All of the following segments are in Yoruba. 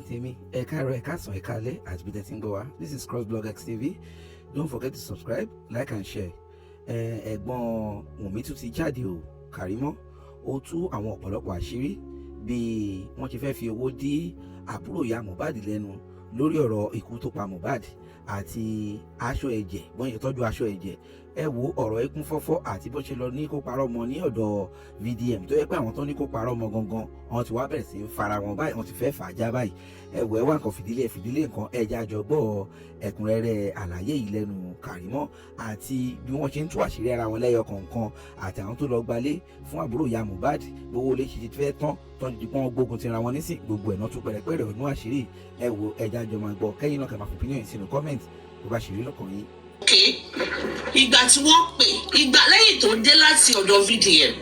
Tèmi, ẹ káàárọ̀, ẹ káàsán, ẹ káalẹ́ àti bí tẹ́ ti ń gbọ́ wa. This is CrossBlogX TV. Don't forget to subscribe, like and share. Ẹ̀gbọ́n Wùnmí tún ti jáde o, Kàrímọ́. Ó tú àwọn ọ̀pọ̀lọpọ̀ àṣírí bí wọ́n ti fẹ́ fi owó dí àbúrò ìyá Mohbad lẹ́nu lórí ọ̀rọ̀ ikú tó pa Mohbad àti aṣọ ẹ̀jẹ̀, wọ́n yẹ tọ́jú aṣọ ẹ̀jẹ̀. Ẹ wo ọ̀rọ̀ ikún fọ́fọ́ àti bó ṣe lọ ní kó parọ́ ọmọ ní ọ̀dọ̀ VDM tó yẹ pé àwọn tó ní kó parọ́ ọmọ gangan wọ́n ti wá bẹ̀rẹ̀ sí í fara wọn báyìí, wọ́n ti fẹ́ fà á já báyìí. Ẹ wò ẹ wá nǹkan fìdílé nǹkan ẹja àjọgbọ́ ẹ̀kúnrẹ́rẹ́ àlàyé yìí lẹ́nu Kàrímọ́ àti bí wọ́n ṣe ń tú àṣírí ara wọn lẹ́yọ kọ̀ọ̀kan àti àwọn tó lọ gbalé fún àbúrò ìyá Mohbad gbogbo olè ṣe ti fẹ́ tán tó ti pọ́n gbógun ti ra wọn nísìn gbogbo ẹ̀ náà tún pẹ̀rẹ̀pẹ̀rẹ̀ ọ̀nù àṣírí. Ẹ wo ẹja àjọ máa gbọ́ kẹ́yìn náà kẹ́ máa fi opinion sínú comment bó bá ṣe rí lọ́kàn yín. Okay, ìgbà tí wọ́n pè ìgbà lẹ́yìn tó dé láti ọ̀dọ̀ VDM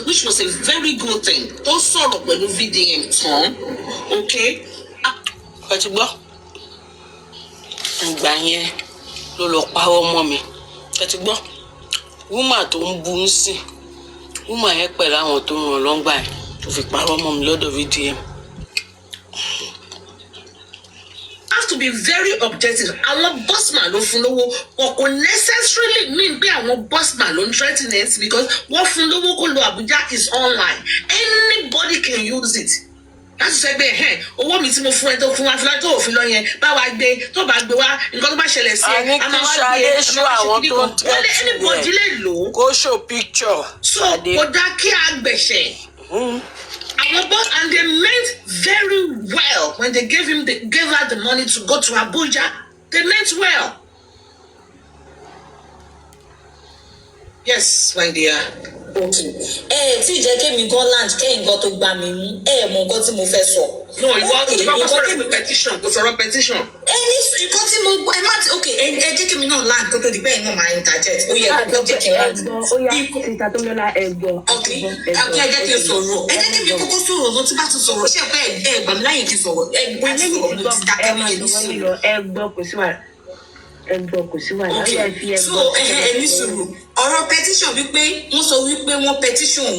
which was a very good thing tó sọ̀rọ̀ pẹ̀lú VDM tán, okay, ẹ ti gbọ́ ìgbà yẹn ló lọ pawọ́ mọ́ mi, ẹ ti gbọ́ wúmà tó ń bu ń sìn wúmà yẹn pẹ̀lú àwọn tó ń ràn lọ́ngbà yẹn tó fi pawọ́ mọ́ mi lọ́dọ̀ VDM. To be very objective, àwọn bossman ló fún lówó wọn kò necessarily mean pé àwọn bossman ló ń threaten it because wọ́n fún lówó kó lo Abuja is online, anybody can use it. láti sọ pé owó mi tí mo fún ẹ tó fún wa fúnra tó òfin lọ yẹn bá wa gbé tó bá gbé wá nǹkan tó bá ṣẹlẹ̀ sí ẹ a máa wá gbé ẹ àwọn tó ń tẹ́tí anybody lè lò ó kó show picture. so kò dá kí a gbẹ̀ṣẹ̀. Our boss, and they meant very well when they gave her the money to go to Abuja. They meant well. Yes, my dear. Tí ìjẹ́ kémi gan land kẹ́yìn gan tó gbà mí mú mọ nǹkan tí mo fẹ́ sọ. No, ìwọ sọ̀rọ̀ petition kò sọ̀rọ̀ petition. Ní nǹkan tí mo gbọ́ ẹ má ti ẹ jẹ́ kémi náà land kó tó di bẹ́ẹ̀ náà máa interject. Ó yẹ kó jẹ́ kí n land. Ó yá síta tó ń lọ́la ẹ̀gbọ́n. Ok, ẹ jẹ́ kí n sọ̀rọ̀. Ẹ jẹ́ kí mi kókó sọ̀rọ̀ lọ tí bá ti sọ̀rọ̀. Ṣé ẹ gbà mí láyè kí n sọ̀rọ̀? Ẹ gbà mí sọ̀rọ̀ mo ti dákẹ́ mọ́ ẹni sọ̀rọ̀. Ẹ̀gbọ́n kò sí wàhálà. Ẹ̀gbọ́n kò sí wàhálà. Ó yẹ fi ẹ̀gbọ́n. So ẹni sọ̀rọ̀. Ọ̀rọ̀ petition wípé wọ́n sọ wípé wọ́n petition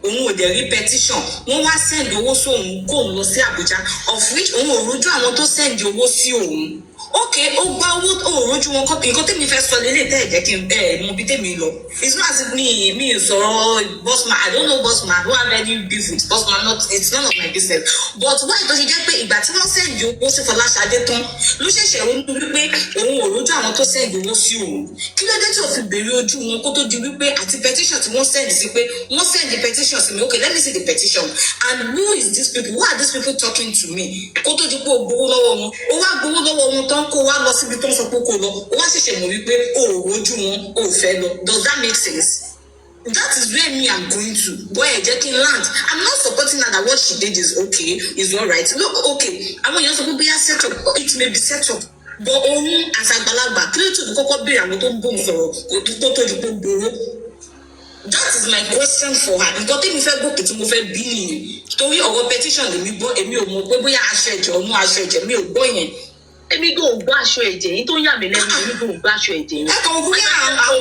òun ò dẹ̀ rí petition wọ́n wá send owó sóun kóun lọ sí Àbújá of which òun ò rójú àwọn tó send owó sí òun. Okay, ó gba owó òrójú wọn kọ́ nǹkan tèmi fẹ́ sọ lélẹ̀ tẹ́ ẹ̀ jẹ́ kí n mọ bí tèmi lọ. It's not as if me sọ̀rọ̀ bossman, I don't know bossman, I don't have any beef with bossman, it's none of my business. But why tó ṣe jẹ́ pé ìgbà tí wọ́n send owó sí Fọláṣadé tán ló ṣẹ̀ṣẹ̀ ronú wípé òun ò rójú àwọn tó send owó sí òun. Kí ló dé tí ò fi béèrè ojú wọn kó tó di wípé àti petition tí wọ́n send sí pé wọ́n send the petition sí mi, okay, let me see the petition and who is these people, who are these people talking to me kó tó di pé o gbowó lọ́wọ́ wọn o wá gbowó lọ́wọ́ wọn tán kó wá lọ síbi tó ń sọ pé kó lọ o wá ṣẹ̀ṣẹ̀ mọ̀ wípé o ò rojú wọn o ò fẹ́ lọ. Does that make sense? That is where me I'm going to. Boy, jẹ́ kí n land. I'm not supporting her that what she did is okay, is all right. Look, okay, àwọn èèyàn sọ pé bóyá set up, it may be set up. But òun àṣàgbàlagbà kí ló tún kọ́kọ́ béèrè àwọn tó ń bóun sọ̀rọ̀ tó tó di pé gbòòrò. That is my question for her. Nǹkan tí mi fẹ́ gòkè tí mo fẹ́ bí nìyẹn. Torí ọ̀rọ̀ petition lèmi gbọ́, èmi ò mọ̀ pé bóyá aṣọ ẹ̀jẹ̀ ọmú aṣọ ẹ̀jẹ̀ mi ò gbọ́ yẹn. Èmi kò gbọ́ aṣọ ẹ̀jẹ̀ yìí tó yà mí lẹ́nu, èmi kò gbọ́ aṣọ ẹ̀jẹ̀ yìí. Ẹ kàn wọ́n bóyá àwọn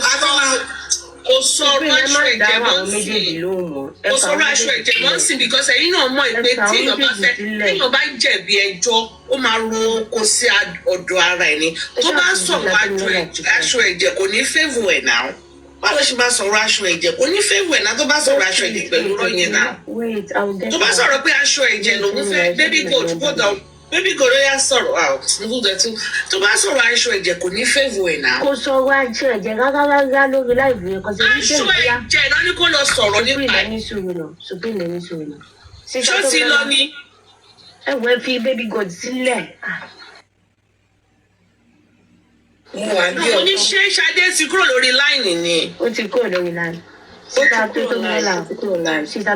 kò sọ̀rọ̀ aṣọ ẹ̀jẹ̀ mọ́ sí kò sọ̀rọ̀ aṣọ ẹ̀jẹ̀ mọ́ sí because ẹ̀yin náà mọ̀ pé tí èèyàn bá jẹ̀bi ẹjọ́ ó máa ro oko sí ọ̀dọ̀ ara ẹ̀ ni tó bá sọ̀rọ̀ aṣọ ẹ̀jẹ̀ kò ní favour ẹ̀ náà báwo ṣe máa sọ̀rọ̀ aṣọ ẹ̀jẹ̀ kò ní favour ẹ̀ náà tó bá sọ̀rọ̀ aṣọ ẹ̀jẹ̀ pẹ̀lú ròyìn náà tó bá sọ̀rọ̀ pé aṣọ ẹ̀jẹ̀ lòun fẹ́ baby gold hold on baby gold ó yà sọ̀rọ̀ out nígbà tó bá sọ̀rọ̀ aṣọ ẹ̀jẹ̀ kò ní favour ẹ̀ náà. Kò sọ̀rọ̀ aṣọ ẹ̀jẹ̀ rárá lórí láìpẹ́ yẹn kan sí ibi aṣọ ẹ̀jẹ̀ náà ni kò lọ sọ̀rọ̀ nípa ẹ̀. Supreme ní sùúrù. Ṣó ti lọ ni. Ẹ wọ ẹ fi baby god sílẹ̀. Mo ní ṣé Ṣadé ti kúrò lórí láìnì ni. Ó ti kúrò lórí láìnì. Síta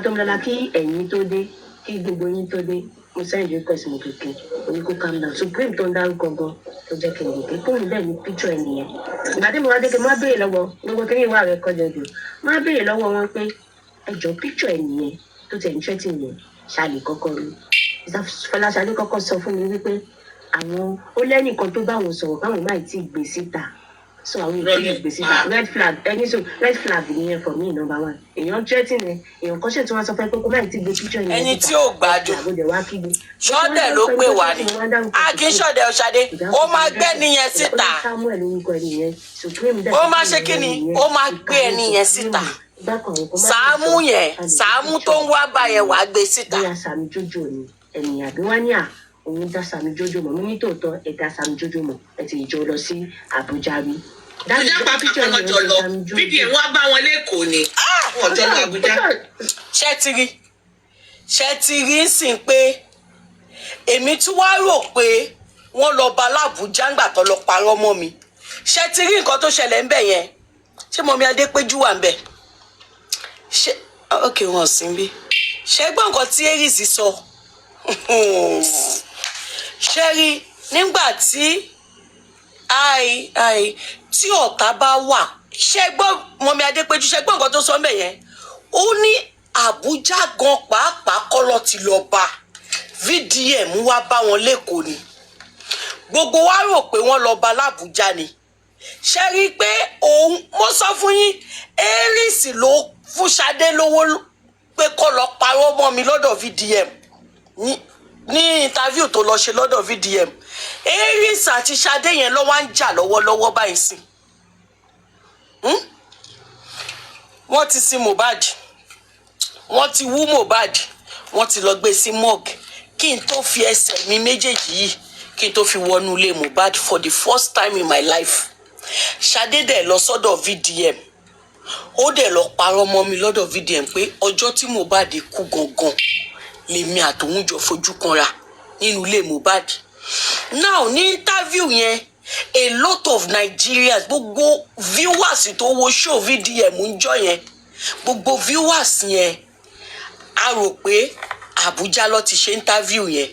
tó ń lọ́la kí ẹ̀yin tó dé kí gbogbo yín tó dé mo send request mo kékeré oní kó calm down. Supreme tó ń dárúkọ gan tó jẹ́ kí n gòkè fóònù bẹ́ẹ̀ ni picture ẹ̀ nìyẹn. Ìgbà tí mo wá dé kí n má béèrè lọ́wọ́ gbogbo kí ni ìwà rẹ̀ kọjá jù má béèrè lọ́wọ́ wọn pé ẹjọ́ picture ẹ̀ nìyẹn tó tẹ̀ ń ṣẹ́tì yẹn ṣàlè kọ́kọ́ rí. Fọláṣadé kọ́kọ́ sọ fún mi wípé àwọn ó lẹ́nìkan tó bá wọn sọ̀rọ̀ káwọn máì tí ì gbé síta so àwọn ìpínlẹ̀ gbèsè ta red flag ẹni so red flag nìyẹn for me number one èèyàn threaten ẹ èèyàn kọ́ṣẹ́ tí wọ́n sọ fẹ́ pé kó má ti gbé picture yẹn ẹni tí ò gbádùn ṣọ́dẹ̀ ló pè wá ní kì í ṣọ̀dẹ̀ ọ̀ṣadé ó máa gbé nìyẹn síta ó máa ṣe kí ni ó máa gbé ẹni yẹn síta Sàámú yẹn Sàámú tó ń wá bá yẹn wàá gbé síta. bóyá Sàámú Jójó ni ènìyàn bí wọ́n ní à òun dá Sàámú Jójó mọ̀ mo ní tòótọ́ ẹ̀ dá Sàámú Jójó mọ̀ ẹ̀ ti jọ lọ sí Àbújá rí. Àbújá pa píkọ̀ ọjọ́ lọ fídíò wọn bá wọn lẹ́kọ̀ọ́ ni ọjọ́ lọ Àbújá. ṣé ti rí ń sìn pé èmi tún wá rò pé wọ́n lọ bá l'Àbújá ńgbà tó lọ parọ́ mọ́ mi ṣé ti rí nǹkan tó ṣẹlẹ̀ ń bẹ̀ yẹn ṣé mọ̀mí Adépéjú wà ń bẹ̀ ṣé ok wọn sì ń bí ṣé gbọ́ nǹkan tí Aries sọ ṣé rí nígbà tí tí ọ̀tá bá wà ṣé gbọ́ mọ̀mí Adépéjú ṣé gbọ́ nǹkan tó sọ ń bẹ̀ yẹn ó ní Àbújá gan pàápàá kọ́lọ́ ti lọ bá VDM wá bá wọn lẹ́kọ̀ọ́ ni gbogbo wa rò pé wọ́n lọ bá l'Àbújá ni ṣe rí i pé òun mo sọ fún yín Aries ló fún Ṣadé lówó pé kó lọ parọ́ mọ́ mi lọ́dọ̀ VDM ní interview tó lọ ṣe lọ́dọ̀ VDM Aries àti Ṣadé yẹn ló wá ń jà lọ́wọ́lọ́wọ́ báyìí sí wọ́n ti sin Mohbad wọ́n ti wú Mohbad wọ́n ti lọ gbé sí morgue kí n tó fi ẹsẹ̀ mi méjèèjì yìí kí n tó fi wọnú ilé Mohbad for the first time in my life Ṣadé dẹ̀ lọ sọ́dọ̀ VDM ó dẹ̀ lọ parọ́ mọ́ mi lọ́dọ̀ VDM pé ọjọ́ tí Mohbad kú gangan lèmi àtòun jọ fojú kanra nínú ilé Mohbad. Now ní interview yẹn a lot of Nigerians gbogbo viewers tó wo show VDM ń jọ yẹn gbogbo viewers yẹn a rò pé Àbújá ló ti ṣe interview yẹn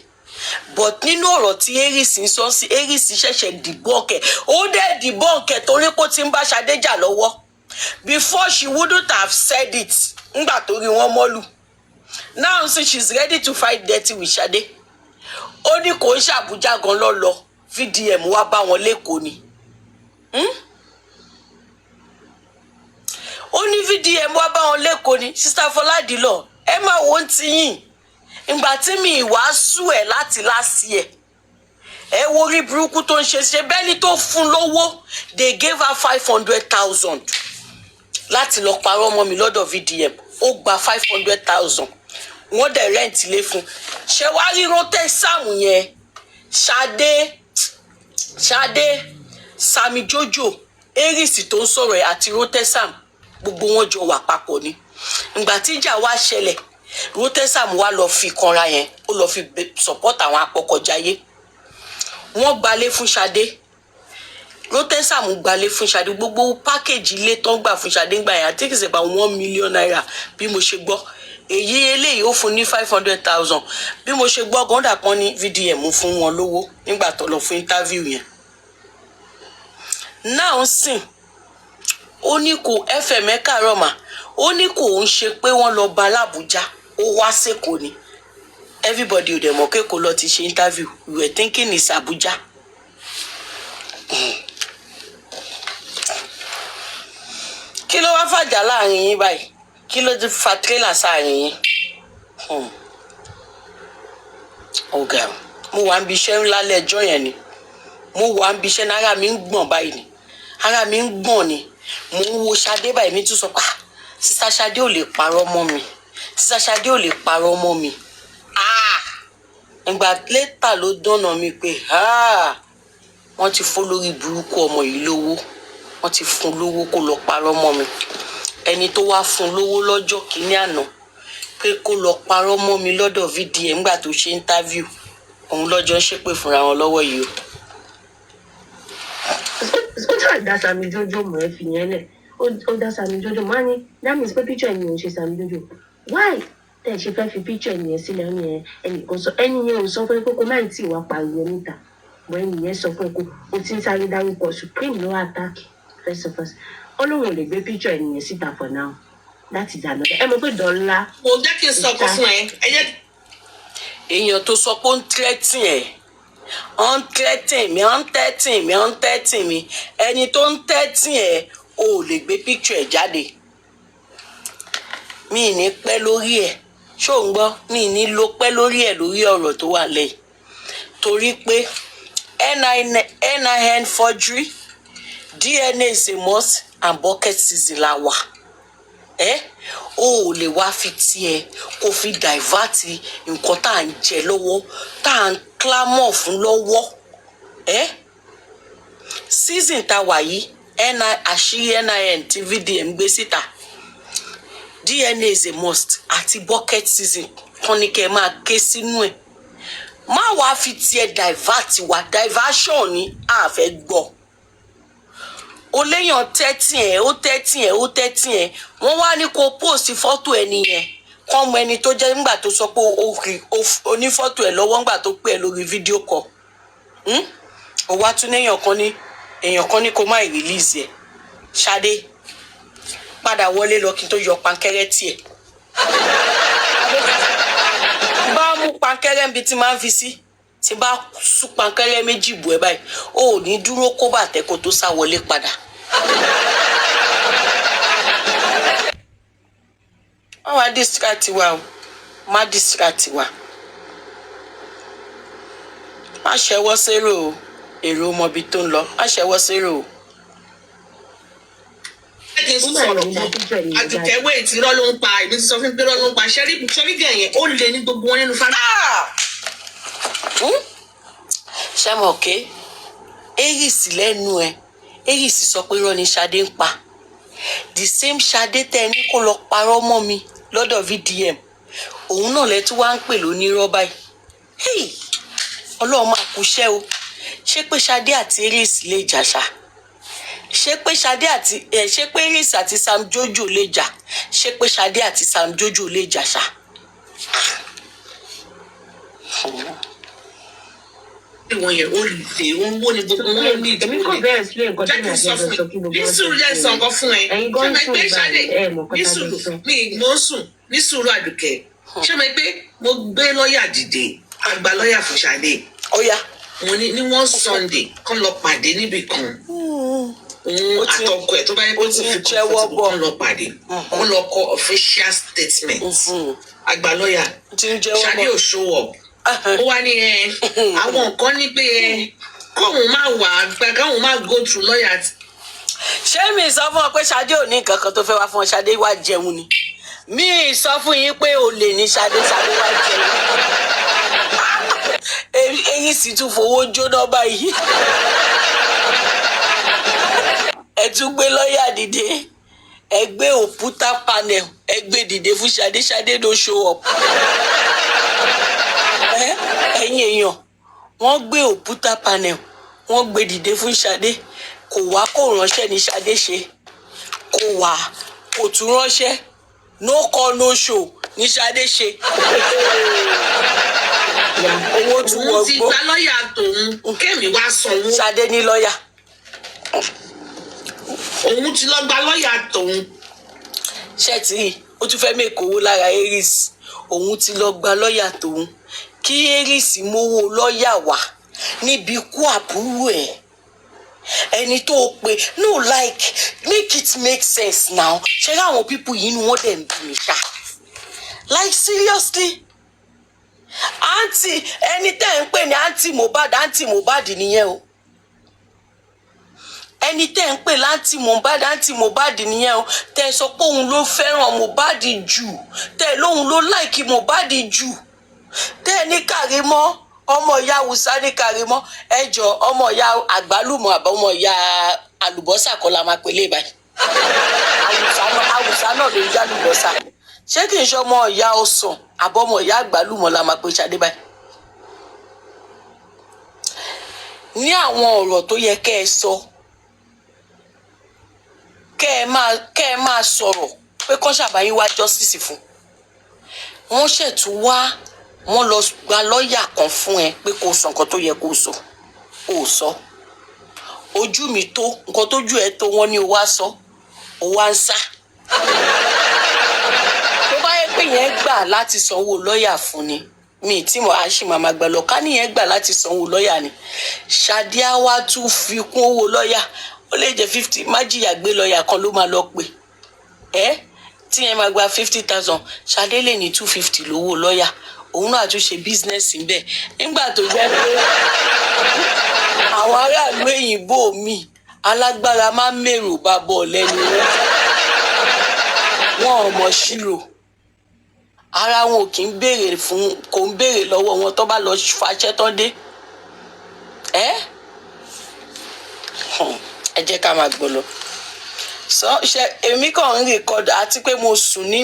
but nínú ọ̀rọ̀ tí Aries ń sọ sí Aries ṣẹ̀ṣẹ̀ dìbọ́ọ̀kẹ̀ ó dẹ̀ dìbọ́ọ̀kẹ̀ torí pé ó ti ń bá Ṣadé jà lọ́wọ́ before she wouldn't have said it ńgbà tó rí wọn mọ́lù now since she's ready to fight dirty with Ṣadé ó ní kò ń ṣàbújá gan lọ́lọ́ VDM wá bá wọn lẹ́kọ̀ọ́ ni ó ní VDM wá bá wọn lẹ́kọ̀ọ́ ni Sister Fọládìlọ ẹ máa wo ń tiyín ìgbà tí mi ìwàásù ẹ̀ láti last year ẹ wo rí burúkú tó ń ṣe bẹ́ẹ̀ni tó fún lówó they gave her 500,000 láti lọ parọ́ mọ́ mi lọ́dọ̀ VDM ó gba 500,000 wọ́n dẹ̀ rent ilé fún ṣé wàá rí Rótẹ́ Sáàmù yẹn Ṣadé Sàámú Jójó Aries tó ń sọ̀rọ̀ ẹ̀ àti Rótẹ́ Sáàmù gbogbo wọn jọ wà papọ̀ ni ìgbà tí ìjà wá ṣẹlẹ̀ Rótẹ́ Sáàmù wá lọ fi kanra yẹn ó lọ fi support àwọn apọkọjáyé wọ́n gbalé fún Ṣadé Rótẹ́ Sáàmù gbalé fún Ṣadé gbogbo pákéjì ilé tó ń gbà fún Ṣadé ń gbà yẹn àti kìí about 1 million naira bí mo ṣe gbọ́ èyí eléyìí ó fún ní 500,000 bí mo ṣe gbọ́ gọ́ndà kan ní VDM fún wọn lówó nígbà tó lọ fún interview yẹn náà sìn ó ní kò FM Ẹ̀kàárọ̀ ó ní kò ń ṣe pé wọ́n lọ bá l'Àbújá ó wá sẹ́kọ̀ọ́ ni everybody ò dẹ̀ mọ̀ pé kò lọ ti ṣe interview we were thinking it's Abuja. Kí ló wá fàjà láàrin yín báyìí kí ló ti fa trailer sáàrin yín ọ̀gá mo wà ń bi iṣẹ́ ńlá lẹ́jọ́ yẹn ni mo wà ń bi iṣẹ́ ní ara mi ń gbọ̀n báyìí ni ara mi ń gbọ̀n ni mo ń wo Ṣadé báyìí mi tún sọ pé Sister Ṣadé ò lè parọ́ mọ́ mi Sister Ṣadé ò lè parọ́ mọ́ mi ìgbà lẹ́tà ló dọ́nà mi pé wọ́n ti fún lórí burúkú ọmọ yìí lówó wọ́n ti fún lówó kó lọ parọ́ mọ́ mi ẹni tó wá fún lówó lọ́jọ́ kìíní àná pé kó lọ parọ́ mọ́ mi lọ́dọ̀ VDM nígbà tó ṣe interview òun lọ́jọ́ ń ṣépè fúnra wọn lọ́wọ́ yìí ó try dá Sàámú Jójó mọ̀ ẹ́ fi yẹn lẹ̀ ó dá Sàámú Jójó mọ́ á ní that means pé picture ẹni ò ṣe Sàámú Jójó why tẹ̀ ṣe fẹ́ fi picture ẹni yẹn sílẹ̀ ẹni yẹn ò sọ fún ẹ pé kó má tí ì wá pariwo níta bọ́ ẹni yẹn sọ fún ẹ pé ó ti ń sáré dárúkọ Supreme ló attack first of all ó lóun ò lè gbé picture ẹni yẹn síta for now láti dáná ẹ mọ̀ pé dọ́là. mo jẹ́ kí n sọ ọkọ fún ẹ jẹ́. èèyàn tó sọ pé ó ń tírẹ́tì ẹ̀ On threaten me. Ẹni tó ń threaten ẹ ò lè gbé picture ẹ jáde. Mi ní pẹ́ lórí ẹ̀. Ṣó ń gbọ́? Mi ní lo pẹ́ lórí ẹ̀ lórí ọ̀rọ̀ tó wà lẹ́yìn. Torí pé NIN forgery, DNA is a must, and bucket season la wà. O ò lè wá fi tiẹ̀ kó fi divert nǹkan tá à ń jẹ lọ́wọ́, tá à ń clamor fún lọ́wọ́. Season tá wà yìí, àṣírí NIN tí VDM gbé síta. DNA is a must àti bucket season kan ní kẹ́ máa ké sínú ẹ̀. Má wá fi tiẹ̀ divert wa, diversion ni a fẹ́ gbọ́. O léyàn tẹ́tí ẹ̀ wọ́n wá ní kó post fọ́tò ẹni yẹn kọ́ mọ ẹni tó jẹ́ nígbà tó sọ pé o ní fọ́tò ẹ̀ lọ́wọ́ nígbà tó pè ẹ́ lórí fídíò kọ. O wá tún èèyàn kan ní kó má release ẹ̀. Ṣadé padà wọlé lọ kí n tó yọ pankẹ́rẹ́ tiẹ̀. Bá mú pankẹ́rẹ́ níbi tí máa ń fi sí, tí bá sún pankẹ́rẹ́ méjì bù ẹ báyìí, o ò ní dúró kó bàtẹ́ kó tó sá wọlé padà. Wọ́n wá distract wa o, má distract wa. Má ṣẹ́wọ́ sérò o, èrò ọmọbi tó ń lọ, má ṣẹ́wọ́ sérò o. Àdùkẹ́ wé tí irọ́ ló ń pa, èmi ti sọ fún pé irọ́ ló ń pa. Ṣẹ́rí gẹ̀yẹn ó lé ní gbogbo wọn nínú fara. Ṣé mo ké? Eris lẹ́nu ẹ̀, Eris sọ pé irọ́ ni Ṣadé ń pa. The same Ṣadé tẹ́ ní kó lọ parọ́ mọ́ mi lọ́dọ̀ VDM. Òun náà lẹ tún wá ń pè lónírọ́ báyìí. Ọlọ́run máa kú iṣẹ́ o. Ṣé pé Ṣadé àti Eris lè jà ṣá? Ṣé pé Eris àti Sam Jojo lè jà? Ṣé pé Ṣadé àti Sam Jojo lè jà ṣá? Wọ́n yẹ ó lè ń wó ní gbogbo wọn ní ìdílé. Èmi kò bẹ̀rẹ̀ sílé nǹkan tí màá jẹ́ sọ kí gbogbo wọn ní sùúrù jẹ́ sàn kan fún ẹ. Ẹ̀yin gan sùn Ṣadé ìgbà ní sùúrù mi mo ń sùn ní sùúrù Àdùkẹ́. Ṣé mo pé mo gbé lọ́ọ̀yà dìde, àgbà lọ́ọ̀yà fún Ṣadé. Ọ̀ya. Wọ́n ní one Sunday kán lọ pàdé níbì kan. Òun àtọkọ ẹ̀ tó bá yẹ kó ti fi kán lọ pàdé. Wọ́n lọ kọ official statement. Àgbà lọ́ọ̀yà Ṣadé ò show up. Ó wá ní àwọn nǹkan ní pé kóun má wà àgbà káwọn má go through lọ́ọ̀yà. Ṣé mi sọ fún ọ pé Ṣadé ò ní nǹkan kan tó fẹ́ wá fún ọ? Ṣadé wá jẹun ni. Mi sọ fún yín pé olè ní Ṣadé wá jẹun. Èyí sì tún fowó jóná báyìí. Ẹ tún gbé lọ́ọ̀yà dìde, ẹ gbé òkúta panel, ẹ gbé dìde fún Ṣadé no show up. Ẹ̀yin èèyàn, wọ́n gbé òkúta panel, wọ́n gbé dìde fún Ṣadé. Kò wá kò ránṣẹ́ ní Ṣadé ṣe. Kò wá kò tún ránṣẹ́. No call no show ní Ṣadé ṣe. Owó tún wọ́n gbó. Òun ti gba lọ́ọ̀yà tòun, Kẹ́mi wá sanwó. Ṣadé ní lọ́ọ̀yà. Òun ti lọ gba lọ́ọ̀yà tòun. Ṣẹ́tì, ó tún fẹ́ mẹ́kọ̀ owó lára Eris. Òun ti lọ gba lọ́ọ̀yà tòun. Kí Eris mówó lọ́ọ̀yà wá níbi ikú àbúrò ẹ̀. Ẹni tó pe no like make it make sense now. Ṣé láwọn people yìí ni wọ́n dẹ̀ ń bí mi ṣá? Like seriously? Aunty, ẹni tẹ́ ń pè ní Aunty Mohbad nìyẹn o. Ẹni tẹ́ ń pè láǹtí Mohbad nìyẹn o. Tẹ́ sọ pé òun ló fẹ́ràn Mohbad jù. Tẹ́ lóhun ló like Mohbad jù. Tẹ́ ní Kàrímọ́, ọmọ ìyá Hausa ní Kàrímọ́. Ẹjọ́ ọmọ ìyá àgbálùmọ̀ àbọ̀ ọmọ ìyá àlùbọ́sà kọ́ la máa pè lé báyìí. Hausa náà ló ń já àlùbọ́sà. Ṣé kì í ṣe ọmọ ìyá ọsàn àbọ̀ ọmọ ìyá àgbálùmọ̀ la máa pè Ṣadé báyìí? Ní àwọn ọ̀rọ̀ tó yẹ kẹ́ ẹ sọ, kẹ́ ẹ máa sọ̀rọ̀ pé kán ṣàbáyé wá justice fún. Wọ́n ṣètú wá, wọ́n lọ gba lọ́ọ̀yà kan fún ẹ pé kó sọ nǹkan tó yẹ kó sọ. Ó sọ. Ojú mi tó, nǹkan tójú ẹ tó wọ́n ní o wá sọ. O wá ń sá. Tó bá yẹ pé yẹn gbà láti sanwó lọ́ọ̀yà fún ni, mi tí mo á ṣì máa gbà lọ ká nìyẹn gbà láti sanwó lọ́ọ̀yà ni Ṣadé á wá tún fi kún owó lọ́ọ̀yà ó lè jẹ́ 50 má jìyà gbé lọ́ọ̀yà kan ló máa lọ pè tí yẹn máa gba 50,000 Ṣadé lè ní 250 lówó lọ́ọ̀yà òun náà tún ṣe bísínẹ́sì ń bẹ̀ nígbà tó jẹ́ pé àwọn aráàlú òyìnbó mi alágbára máa ń mèrò bá bọ̀ lẹ́nu wọn ò mọ̀ ṣírò ara wọn ò kì í béèrè fún kò ń béèrè lọ́wọ́ wọn tó bá lọ fàṣẹ tán dé ẹ jẹ́ ká máa gbọ́ lọ ṣe èmi kàn ń rìkọ́dà àti pé mo sùn ní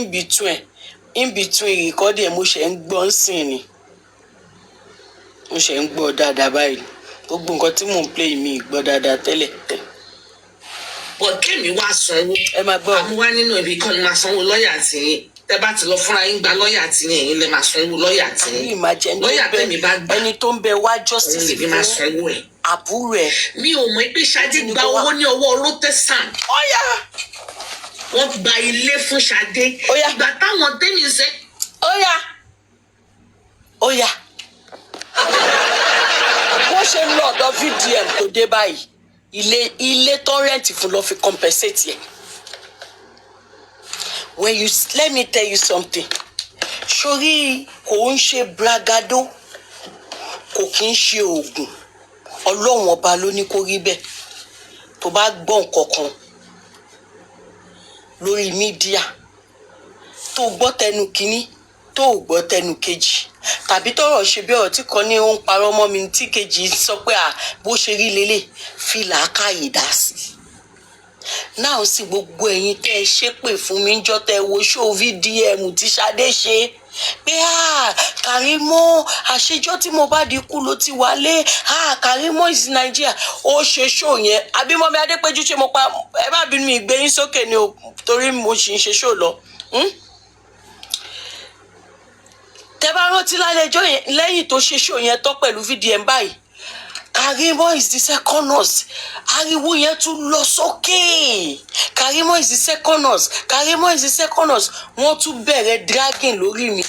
in between rìkọ́dì ẹ̀ mo ṣe ń gbọ́ ń sìn ni mo ṣe ń gbọ́ dáadáa báyìí gbogbo nǹkan tí mò ń play mi gbọ́ dáadáa tẹ́lẹ̀ tẹ́. bọ̀ kémi wá sanwó ẹ máa gbọ́ àmúwá nínú ibi kan ni máa sanwó lọ́ọ̀yà tìyín tẹ́ bá ti lọ fúnra yín gba lọ́ọ̀yà tìyín ẹ̀yin lè máa sanwó lọ́ọ̀yà tìyín lọ́ọ̀yà tẹ̀mí bá gbà ẹni tó ń bẹ wá justice òun lè bí máa sanwó ẹ̀. àbúrò ẹ̀. mi ò mọ̀ pé Ṣadé gba owó ní ọwọ́ Rotesan. Óyá. wọ́n gba ilé fún Ṣadé. Óyá. ìgbà táwọn tẹ́mi ṣe. Óyá. wọ́n ṣe ń lọ ọ̀dọ̀ VDM tó dé báyìí ilé tọ́rẹ́ǹtì fún lọ fi compensate yẹ. Let me tell you something. Sori kò ń ṣe bragado kò kí ń ṣe oògùn Ọlọ́run ọba ló ní kó rí bẹ́ẹ̀ tó bá gbọ́ nǹkan kan lórí mídíà tó gbọ́ tẹnu kínní tó gbọ́ tẹnu kejì tàbí tọ́rọ̀ ṣe bí ọ̀rọ̀ tí kan ní ó ń parọ́ mọ́ mi tí kejì sọ pé bó ṣe rí lélẹ̀ fi làákàyè dá sí i náà sì gbogbo ẹ̀yin tẹ́ ẹ ṣépè fún mi níjọ́ tẹ́ ẹ wo ṣó VDM tí Ṣadé ṣe pé Karimo àṣejọ́ tí Mohbad kú ló ti wálé Karimo is Nigeria ó ṣe ṣó yẹn Abímọ́mi Adépẹ́jú ṣe mo pa ẹ bá bínú mi ìgbéyín sókè ni o torí mo sì ń ṣe ṣó lọ. Tẹ́ bá rántí lálẹ́ ẹjọ́ yẹn lẹ́yìn tó ṣe ṣó yẹn tán pẹ̀lú VDM báyìí Karimo is the second nurse ariwo yẹn tún lọ sókè Karimo is the second nurse Karimo is the second nurse wọ́n tún bẹ̀rẹ̀ dragging lórí mi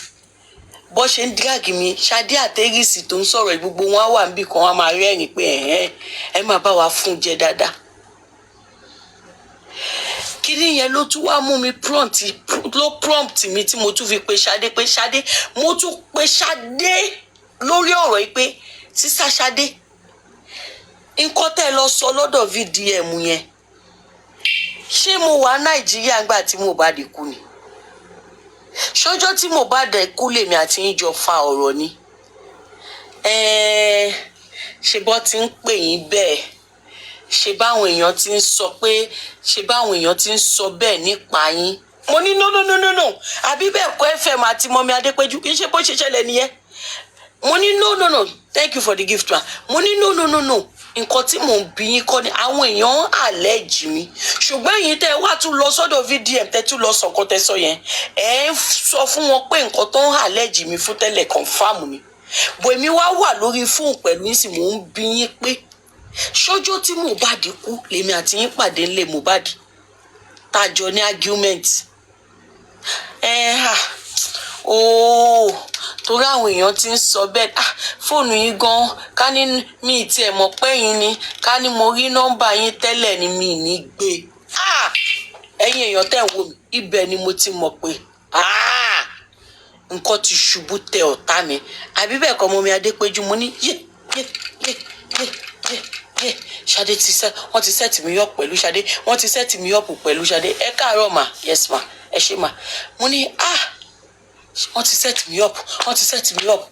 bó ṣe ń drag mi Ṣadé àtẹ́rìsì tó ń sọ̀rọ̀ gbogbo wọn wà níbì kan wọn máa rẹ́rìn pé ẹ máa bá wa fún jẹ dáadáa kíní yẹn ló tún wá mú mi prompt mi tí mo tún fi pe Ṣadé mo tún pe Ṣadé lórí ọ̀rọ̀ yìí pé sísá Ṣadé nǹkan tẹ́ lọ sọ lọ́dọ̀ VDM yẹn ṣé mo wà Nàìjíríà ńgbà tí Mohbad kú ni ṣọjọ́ tí Mohbad kú lèmi àti yín jọ fa ọ̀rọ̀ ni ṣe bọ́ ti ń pè yín bẹ́ẹ̀ ṣe báwọn èèyàn ti ń sọ pé ṣe báwọn èèyàn ti ń sọ bẹ́ẹ̀ nípa yín mo ní no àbí bẹ́ẹ̀ kọ́ FM àti Mọ́mí Adépẹ́jú kì í ṣe bó ṣe ṣẹlẹ̀ nìyẹn mo ní no thank you for the gift ma mo ní no nǹkan tí mò ń bí yín kọ́ ni àwọn èèyàn àlẹ́jì mi ṣùgbọ́n èyí tẹ́ wá tún lọ sọ́dọ̀ VDM tẹ́ tún lọ sọ̀kan tẹ́ sọ yẹn ń sọ fún wọn pé nǹkan tó ń àlẹ́jì mi fún tẹ́lẹ̀ confam ni bò èmi wá wà lórí fóònù pẹ̀lú yín sì mò ń bí yín pé ṣọjọ́ tí Mohbad kú lèmi àti yín pàdé ńlẹ̀ Mohbad tájọ ní argument torí àwọn èèyàn ti ń sọ bẹ́ẹ̀ fóònù yín gan ká ní mi tiẹ̀ mọ̀ pé yín ni ká ní mo rí nọ́mbà yín tẹ́lẹ̀ ni mi ní gbé ẹ̀yin èèyàn tẹ́ ń wò mí ibẹ̀ ni mo ti mọ̀ pé nǹkan ti ṣubú tẹ ọ̀tá mi àbí bẹ́ẹ̀ kọ́ Mọ́mí Adépẹ́jú mo ní yé Ṣadé wọ́n ti set mi up pẹ̀lú Ṣadé wọ́n ti set mi up pẹ̀lú Ṣadé ẹ káàárọ̀ mà yes ma ẹ ṣé mà mo ní wọ́n ti set me up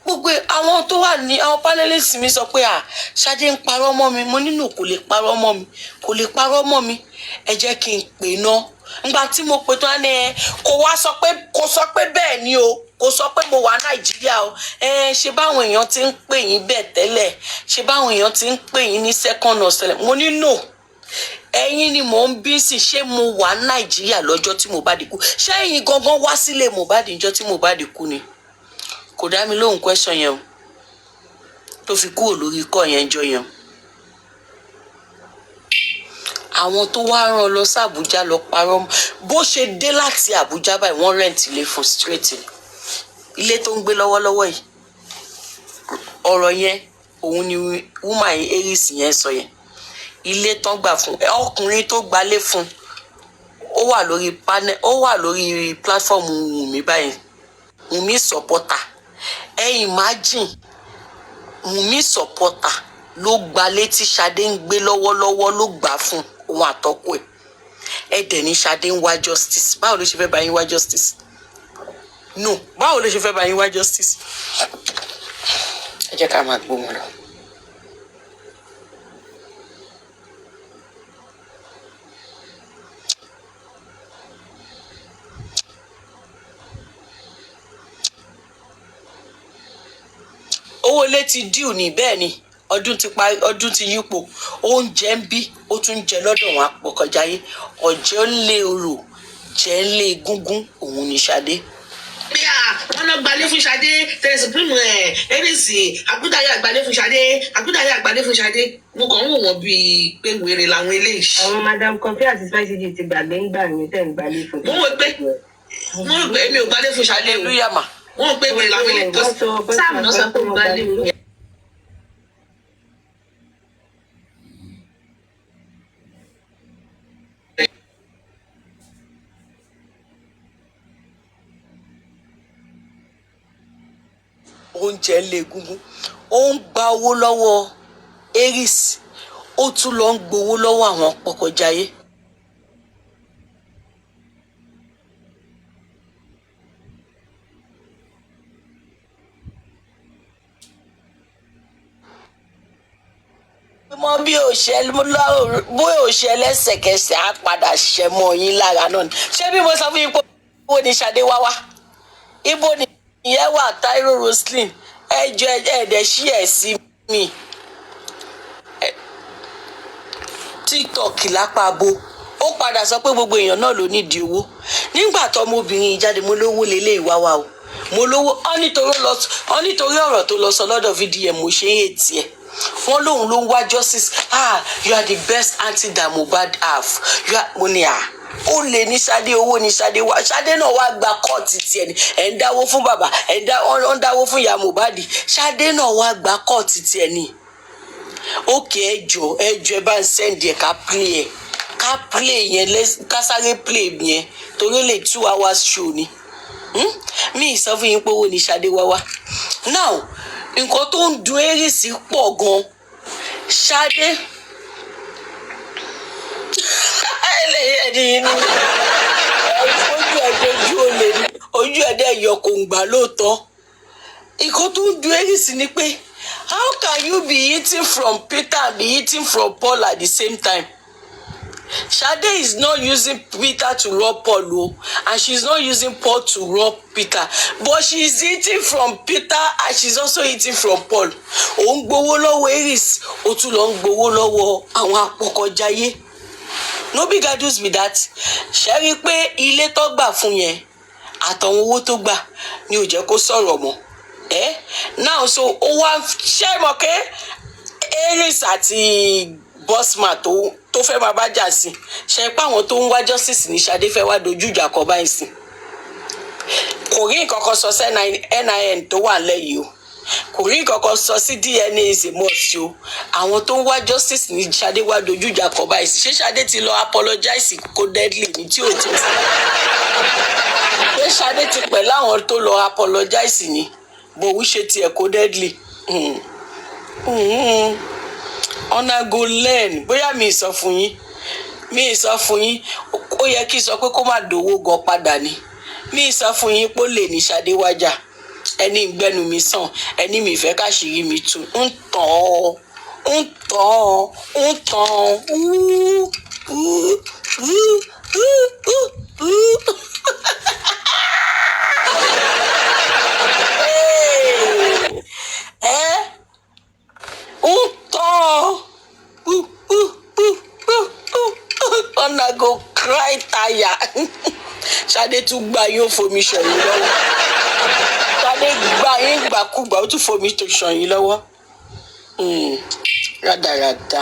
gbogbo àwọn tó wà ní àwọn panelists mi sọ pé Ṣadé ń parọ́ mọ́ mi mo nínú kò lè parọ́ mọ́ mi ẹ jẹ́ kí n pè ná nígbà tí mo pè tán ni kò sọ pé bẹ́ẹ̀ ni o kò sọ pé mo wà Nàìjíríà o ṣe báwọn èèyàn ti ń pè yín bẹ́ẹ̀ tẹ́lẹ̀ ṣe báwọn èèyàn ti ń pè yín ní second nurse tẹ́lẹ̀ mo ní no ẹ̀yin ni mò ń bí sí ṣé mo wà Nàìjíríà lọ́jọ́ tí Mohbad kú ṣé ẹ̀yin gangan wá sílé Mohbad níjọ́ tí Mohbad kú ni kò dá mi lóhùn question yẹn o tó fi kúrò lórí ikọ̀ yẹn jọ yẹn àwọn tó wá rán lọ sí Àbújá lọ parọ́ bó ṣe dé láti Àbújá báyìí wọ́n rent ilé fún straight ilé tó ń gbé lọ́wọ́lọ́wọ́ yìí ọ̀rọ̀ yẹn òun ni woman Aries yẹn sọ yẹn ilé tán gbà fún ọkùnrin tó gbalé fún ó wà lórí panel ó wà lórí platform Wùnmí báyìí Wùnmí supporter imagine Wùnmí supporter ló gbalé tí Ṣadé ń gbé lọ́wọ́lọ́wọ́ ló gbà fún òun àtọ́kọ ẹ̀ dẹ̀ ní Ṣadé ń wá justice báwo ló ṣe fẹ́ bá yín wá justice no báwo ló ṣe fẹ́ bá yín wá justice ẹ jẹ́ ká máa gbóhùn lọ. owó ilé ti díù ní bẹ́ẹ̀ ni ọdún ti parí ọdún ti yípo oúnjẹ ń bí ó tún ń jẹ lọ́dọ̀ wọn àpọ̀kọjáyé ọ̀jẹ̀ ń lé orò jẹ́ ń lé gúngún òun ní Ṣadé. bí wọn náà gbalé fún Ṣadé tẹsípìmù Aries àgùdàyà gbalé fún Ṣadé àgùdàyà gbalé fún Ṣadé mo kàn ń wò wọn bíi pé wèrè làwọn eléyìí. àwọn madam Kọfí àti Spicy G ti gbàgbé ń gbà yín tẹ̀ ń gbalé fún. mo wò pé èmi ò gbalé fún Ṣadé o lóyàmà wọn pé wèrè làwọn eléyìí tó sáàmù náà sọ pé mo gbalé fún yẹn. oúnjẹ ń lé gúngún ó ń gba owó lọ́wọ́ Aries ó tún lọ ń gbowó lọ́wọ́ àwọn pọkọjáyé. mọ bí òṣè lẹ́sẹ̀kẹsẹ̀ á padà ṣẹ mọ́ yín lára náà ni ṣé bí mo sọ fún yín pé owó ni Ṣadé wá wá ibo ni ìyẹn wà Táírò Roselyn ẹjọ ẹdẹ ṣí ẹ sí mi TikTok lápá bo ó padà sọ pé gbogbo èèyàn náà ló nídìí owó nígbà tó ọmọbìnrin jáde mo lówó lélẹ̀ ìwá wa o mo lówó ọ nítorí ọ̀rọ̀ tó lọ sọ lọ́dọ̀ VDM mo ṣe é tiẹ̀ wọn lóun ló ń wá justice you are the best aunty that Mohbad have mo ní ó lè ní Ṣadé owó ní Ṣadé wá Ṣadé náà wá gba kọ́ọ̀tì tiẹ̀ ni ẹ̀ ń dáwó fún bàbá ẹ̀ ń dáwó fún ìyá Mohbad Ṣadé náà wá gba kọ́ọ̀tì tiẹ̀ ni ókè ẹjọ ẹ bá ń sẹ́ndì ẹ̀ ká play yẹn ká sáré play yẹn torí lè 2 hours show ni mi sọ fún yín pé owó ní Ṣadé wá wá now nǹkan tó ń dun Aries pọ̀ gan Ṣadé ojú ẹ̀dẹ̀ yọ kò ń gbà lóòótọ́ nǹkan tó ń dun Aries ni pé how can you be eating from Peter and be eating from Paul at the same time? Ṣadé is not using Peter to rob Paul and she's not using Paul to rob Peter but she's eating from Peter and she's also eating from Paul. ó ń gbowó lọ́wọ́ Aries ó tún lọ ń gbowó lọ́wọ́ àwọn apọkọjáyé no big adults be that ṣe rí i pé ilé tó gbà fún yẹn àtàwọn owó tó gbà ni ò jẹ́ kó sọ̀rọ̀ mọ́ now so ó wá ṣe mọ̀ pé Aries àti Bossman tó fẹ́ máa bá jà sí ṣe pé àwọn tó ń wá justice ní Ṣadé fẹ́ wá dojú ìjà kọ báyìí sí kò rí nǹkan kan sọ sí NIN tó wà lẹ́yìn o kò rí nǹkan kan sọ sí DNA is a must o àwọn tó ń wá justice ní Ṣadé wá dojú ìjà kọ báyìí sí ṣé Ṣadé ti lọ apologize kó deadly ní tí ò tí ṣé Ṣadé ti pẹ̀ láwọn tó lọ apologize ní bòwú ṣe tiẹ̀ kó deadly ọ̀nà go learn bóyá mi sọ fún yín ó yẹ kí sọ pé kó má dòwó gan padà ni mi sọ fún yín pé ó lè ní Ṣadé wájà ẹni ìgbẹ́nu mi sàn ẹni mi fẹ́ káṣírí mi tú ń tàn ọ̀nà go cry tire Ṣadé tún gba yín ó fomi ṣọ̀yìn lọ́wọ́ Ṣadé gba yín gbàkúgbà ó tún fomi tó ṣọ̀yìn lọ́wọ́ rádaràda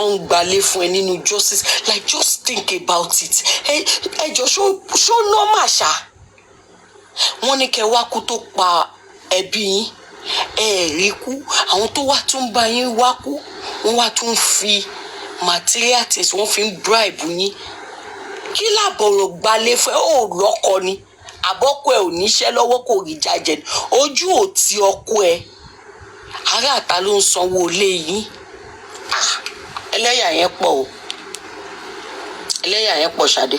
ọ̀n gbalẹ̀ fún ẹ nínú justice like just think about it ẹ jọ ṣó normal ṣá wọ́n ní kẹ́ wá kú tó pa ẹbí yín rí kú, àwọn tó wá tún bá yín wá kú wọ́n wá tún fi material things wọ́n fi ń bribe yín. Kí làbọ̀rọ̀ gbalẹ̀ fẹ́ ò lọ́kọ ni àbọ́kọ ẹ̀ ò níṣẹ́ lọ́wọ́ kò rí jájẹ ni ojú ò ti ọkọ ẹ̀ ará àta ló ń sanwó ilé yín. Ẹlẹ́yà yẹn pọ̀ o, ẹlẹ́yà yẹn pọ̀ Ṣadé.